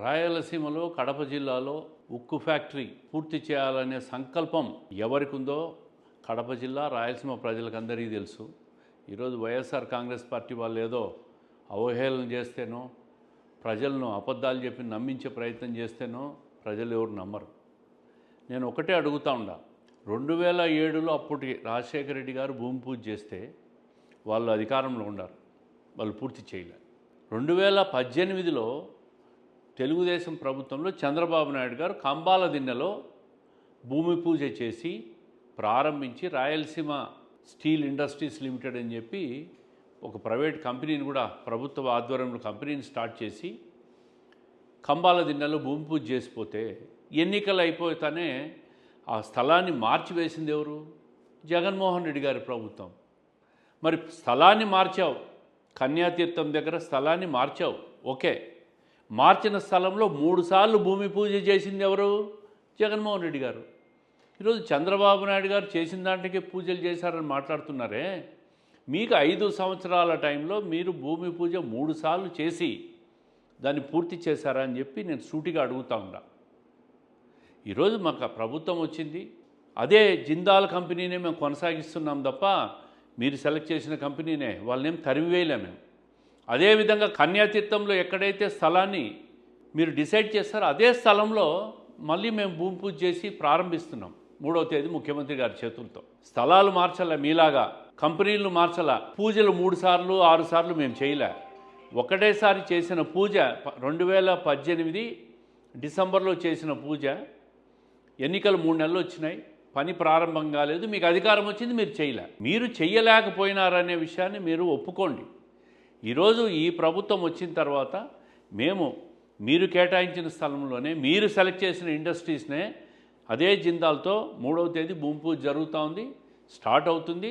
రాయలసీమలో కడప జిల్లాలో ఉక్కు ఫ్యాక్టరీ పూర్తి చేయాలనే సంకల్పం ఎవరికి ఉందో కడప జిల్లా రాయలసీమ ప్రజలకందరికీ తెలుసు. ఈరోజు వైఎస్ఆర్ కాంగ్రెస్ పార్టీ వాళ్ళు ఏదో అవహేళన చేస్తేనో ప్రజలను అబద్ధాలు చెప్పి నమ్మించే ప్రయత్నం చేస్తేనో ప్రజలు ఎవరు నమ్మరు. నేను ఒకటే అడుగుతా ఉండా, 2007లో అప్పటి రాజశేఖర రెడ్డి గారు భూమి పూజ చేస్తే వాళ్ళు అధికారంలో ఉన్నారు, వాళ్ళు పూర్తి చేయలేదు. 2018లో తెలుగుదేశం ప్రభుత్వంలో చంద్రబాబు నాయుడు గారు కంబాల దిన్నెలో భూమి పూజ చేసి ప్రారంభించి రాయలసీమ స్టీల్ ఇండస్ట్రీస్ లిమిటెడ్ అని చెప్పి ఒక ప్రైవేట్ కంపెనీని కూడా ప్రభుత్వ ఆధ్వర్యంలో కంపెనీని స్టార్ట్ చేసి కంబాల దిన్నెలో భూమి పూజ చేసిపోతే ఎన్నికలు అయిపోతానే ఆ స్థలాన్ని మార్చివేసింది ఎవరు? జగన్మోహన్ రెడ్డి గారి ప్రభుత్వం. మరి స్థలాన్ని మార్చావు, కన్యాతీర్థం దగ్గర స్థలాన్ని మార్చావు, ఓకే. మార్చిన స్థలంలో 3 సార్లు భూమి పూజ చేసింది ఎవరు? జగన్మోహన్ రెడ్డి గారు. ఈరోజు చంద్రబాబు నాయుడు గారు చేసిన దాంట్లోకే పూజలు చేశారని మాట్లాడుతున్నారే. మీకు 5 సంవత్సరాల టైంలో మీరు భూమి పూజ 3 సార్లు చేసి దాన్ని పూర్తి చేశారా అని చెప్పి నేను సూటిగా అడుగుతా ఉన్నా. ఈరోజు మాకు ప్రభుత్వం వచ్చింది, అదే జిందాల్ కంపెనీనే మేము కొనసాగిస్తున్నాం తప్ప మీరు సెలెక్ట్ చేసిన కంపెనీనే వాళ్ళనేం తరిమివేయలే మేము. అదేవిధంగా కన్యాతీర్థంలో ఎక్కడైతే స్థలాన్ని మీరు డిసైడ్ చేస్తారో అదే స్థలంలో మళ్ళీ మేము భూమి పూజ చేసి ప్రారంభిస్తున్నాం 3వ తేదీ ముఖ్యమంత్రి గారి చేతులతో. స్థలాలు మార్చాలా, మీలాగా కంపెనీలు మార్చాలా, పూజలు 3 సార్లు 6 సార్లు మేము చేయలే. ఒకటేసారి చేసిన పూజ 2018 డిసెంబర్లో చేసిన పూజ, ఎన్నికలు 3 నెలలు వచ్చినాయి, పని ప్రారంభం కాలేదు, మీకు అధికారం వచ్చింది, మీరు చేయలే. మీరు చెయ్యలేకపోయినారనే విషయాన్ని మీరు ఒప్పుకోండి. ఈరోజు ఈ ప్రభుత్వం వచ్చిన తర్వాత మీరు కేటాయించిన స్థలంలోనే మీరు సెలెక్ట్ చేసిన ఇండస్ట్రీస్నే అదే జిందాల్తో 3వ తేదీ భూమి పూజ జరుగుతూ ఉంది, స్టార్ట్ అవుతుంది.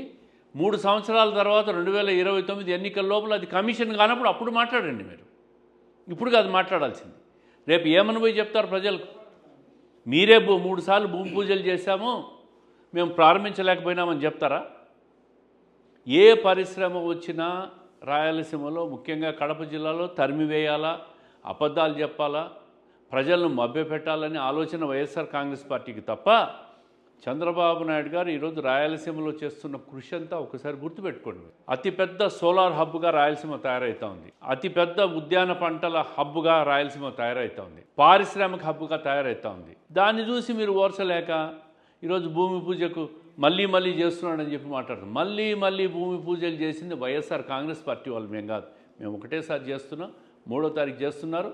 3 సంవత్సరాల తర్వాత 2029 ఎన్నికల లోపల అది కమిషన్ కానప్పుడు అప్పుడు మాట్లాడండి మీరు. ఇప్పుడు కాదు మాట్లాడాల్సింది. రేపు ఏమని పోయి చెప్తారు ప్రజలకు? మీరే 3 సార్లు భూమి పూజలు చేశాము, మేము ప్రారంభించలేకపోయినామని చెప్తారా? ఏ పరిశ్రమ వచ్చినా రాయలసీమలో ముఖ్యంగా కడప జిల్లాలో తరిమివేయాలా, అబద్ధాలు చెప్పాలా, ప్రజలను మభ్యపెట్టాలనే ఆలోచన వైఎస్ఆర్ కాంగ్రెస్ పార్టీకి తప్ప చంద్రబాబు నాయుడు గారు ఈరోజు రాయలసీమలో చేస్తున్న కృషి అంతా ఒకసారి గుర్తుపెట్టుకోండి. అతిపెద్ద సోలార్ హబ్గా రాయలసీమ తయారవుతూ ఉంది, అతిపెద్ద ఉద్యాన పంటల హబ్గా రాయలసీమ తయారవుతూ ఉంది, పారిశ్రామిక హబ్గా తయారవుతూ ఉంది. దాన్ని చూసి మీరు ఓర్చలేక ఈరోజు భూమి పూజకు మళ్ళీ చేస్తున్నాడని చెప్పి మాట్లాడుతున్నాం. మళ్ళీ భూమి పూజలు చేసింది వైఎస్ఆర్ కాంగ్రెస్ పార్టీ వాళ్ళు, మేము కాదు. మేము ఒకటేసారి చేస్తున్నాం, 3వ తారీఖు చేస్తున్నారు.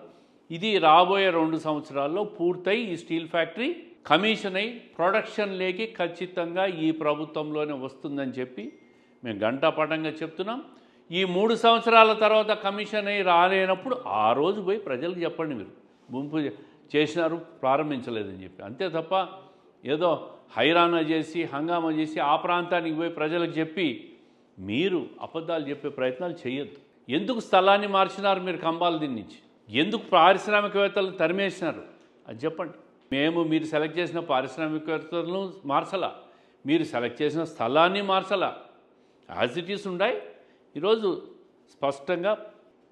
ఇది రాబోయే 2 సంవత్సరాల్లో పూర్తయి ఈ స్టీల్ ఫ్యాక్టరీ కమిషన్ అయి ప్రొడక్షన్ లేకి ఖచ్చితంగా ఈ ప్రభుత్వంలోనే వస్తుందని చెప్పి మేము గంటాపటంగా చెప్తున్నాం. ఈ 3 సంవత్సరాల తర్వాత కమిషన్ అయి రాలేనప్పుడు ఆ రోజు పోయి ప్రజలకు చెప్పండి, మీరు భూమి పూజ చేసినారు, ప్రారంభించలేదని చెప్పి. అంతే తప్ప ఏదో హైరానా చేసి హంగామా చేసి ఆ ప్రాంతానికి పోయి ప్రజలకు చెప్పి మీరు అబద్ధాలు చెప్పే ప్రయత్నాలు చేయొద్దు. ఎందుకు స్థలాన్ని మార్చినారు మీరు కంబాల దీని నుంచి? ఎందుకు పారిశ్రామికవేత్తలను తరిమేసినారు అది చెప్పండి. మీరు సెలెక్ట్ చేసిన పారిశ్రామికవేత్తలను మార్చలా, మీరు సెలెక్ట్ చేసిన స్థలాన్ని మార్చలా, యాజ్ ఇట్ ఈస్ ఉండాయి. ఈరోజు స్పష్టంగా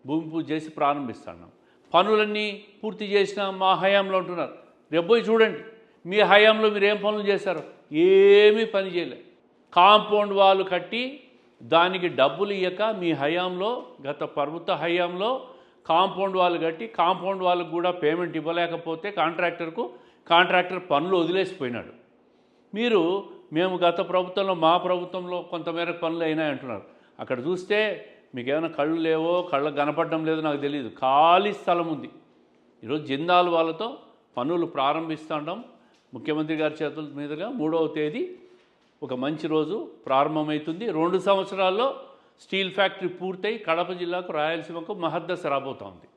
భూమి పూజ చేసి ప్రారంభిస్తున్నాం. పనులన్నీ పూర్తి చేసిన మా హయాంలో ఉంటున్నారు. రేపు పోయి చూడండి మీ హయాంలో మీరు ఏం పనులు చేశారో. ఏమీ పని చేయలేదు. కాంపౌండ్ వాళ్ళు కట్టి దానికి డబ్బులు ఇవ్వక మీ హయాంలో, గత ప్రభుత్వ హయాంలో కాంపౌండ్ వాళ్ళు కట్టి కాంపౌండ్ వాళ్ళకు కూడా పేమెంట్ ఇవ్వలేకపోతే కాంట్రాక్టర్ పనులు వదిలేసిపోయినాడు. మేము గత ప్రభుత్వంలో, మా ప్రభుత్వంలో కొంతమేరకు పనులు అయినాయి అంటున్నారు. అక్కడ చూస్తే మీకు ఏమైనా కళ్ళు లేవో, కళ్ళకు కనపడడం లేదో నాకు తెలియదు, ఖాళీ స్థలం ఉంది. ఈరోజు జిందాల్ వాళ్ళతో పనులు ప్రారంభిస్తుంటాం. ముఖ్యమంత్రి గారి చేతుల మీదుగా 3వ తేదీ ఒక మంచి రోజు ప్రారంభమవుతుంది. 2 సంవత్సరాల్లో స్టీల్ ఫ్యాక్టరీ పూర్తయి కడప జిల్లాకు, రాయలసీమకు మహద్దశ రాబోతోంది.